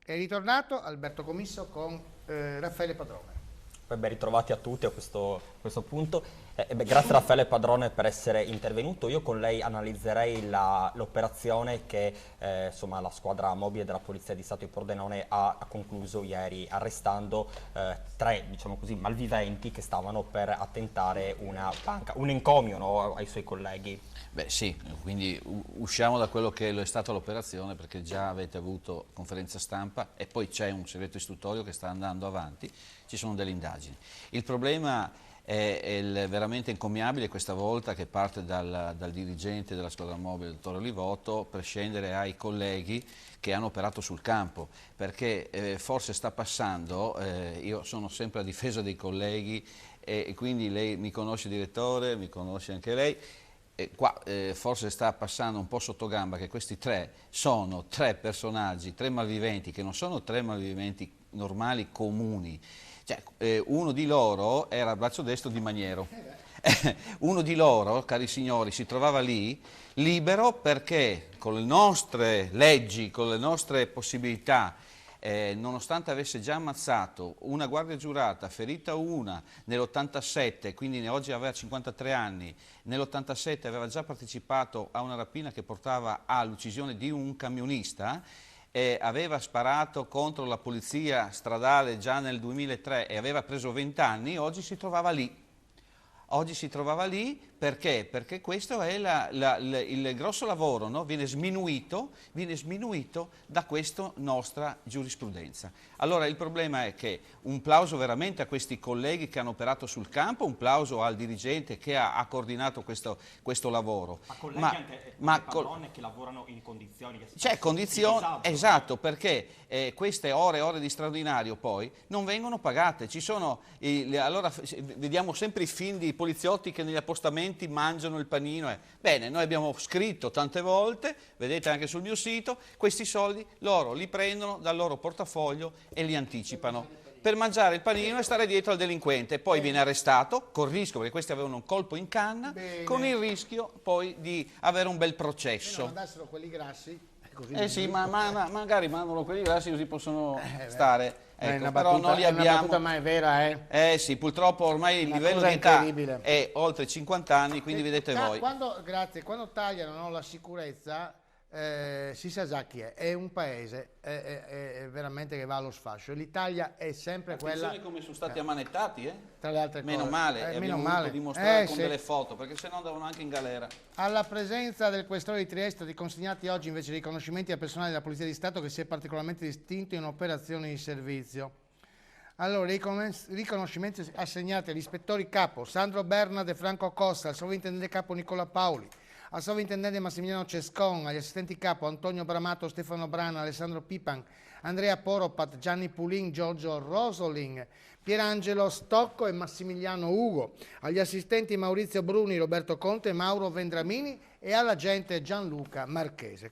È ritornato Alberto Commisso con Raffaele Padrone. Ben ritrovati a tutti a questo punto. Grazie Raffaele Padrone per essere intervenuto. Io con lei analizzerei l'operazione che insomma, la squadra mobile della Polizia di Stato di Pordenone ha concluso ieri, arrestando tre, diciamo così, malviventi che stavano per attentare una banca, un encomio, no, ai suoi colleghi. Beh sì, quindi usciamo da quello che è stata l'operazione, perché già avete avuto conferenza stampa e poi c'è un segreto istruttorio che sta andando avanti, ci sono delle indagini. Il problema è veramente encomiabile questa volta, che parte dal dirigente della squadra mobile, il dottor Olivotto, per scendere ai colleghi che hanno operato sul campo, perché forse sta passando, io sono sempre a difesa dei colleghi e quindi lei mi conosce direttore, mi conosce anche lei. Qua forse sta passando un po' sotto gamba che questi tre sono tre personaggi, tre malviventi che non sono tre malviventi normali, comuni. Cioè, uno di loro era il braccio destro di Maniero. Uno di loro, cari signori, si trovava lì libero perché con le nostre leggi, con le nostre possibilità, nonostante avesse già ammazzato una guardia giurata, ferita una nell'87, quindi oggi aveva 53 anni, nell'87 aveva già partecipato a una rapina che portava all'uccisione di un camionista, aveva sparato contro la polizia stradale già nel 2003 e aveva preso 20 anni, oggi si trovava lì. Oggi si trovava lì perché? Perché questo è il grosso lavoro, no? Viene sminuito da questa nostra giurisprudenza. Allora il problema è che un plauso veramente a questi colleghi che hanno operato sul campo, un plauso al dirigente che ha coordinato questo lavoro. Ma colleghi anche Padrone che lavorano in condizioni che c'è condizioni, esatto, perché queste ore di straordinario poi non vengono pagate. Ci sono, allora vediamo sempre i film di poliziotti che negli appostamenti mangiano il panino. Bene, noi abbiamo scritto tante volte, vedete anche sul mio sito, questi soldi loro li prendono dal loro portafoglio e li anticipano per mangiare il panino e stare dietro al delinquente. Poi viene arrestato col rischio, perché questi avevano un colpo in canna, con il rischio poi di avere un bel processo. Se mandassero quelli grassi, così sì, ma magari mandano quelli grassi così possono stare. Ecco, però non li abbiamo. È una battuta, ma è vera, eh? Sì, purtroppo ormai il livello di età è oltre 50 anni, quindi vedete voi. Grazie, quando tagliano la sicurezza, si sa già chi è un paese è veramente che va allo sfascio. L'Italia è sempre quella. Attenzione come sono stati ammanettati, tra le altre meno cose. Male, e abbiamo voluto dimostrare con delle foto, perché sennò andavano anche in galera. Alla presenza del questore di Trieste, consegnati oggi invece riconoscimenti al personale della Polizia di Stato che si è particolarmente distinto in operazioni di servizio. Allora, riconoscimenti assegnati agli ispettori capo Sandro Bernard e Franco Costa, al sovrintendente capo Nicola Paoli, al sovrintendente Massimiliano Cescon, agli assistenti capo Antonio Bramato, Stefano Brana, Alessandro Pipan, Andrea Poropat, Gianni Pulin, Giorgio Rosoling, Pierangelo Stocco e Massimiliano Ugo, agli assistenti Maurizio Bruni, Roberto Conte, Mauro Vendramini e all'agente Gianluca Marchese.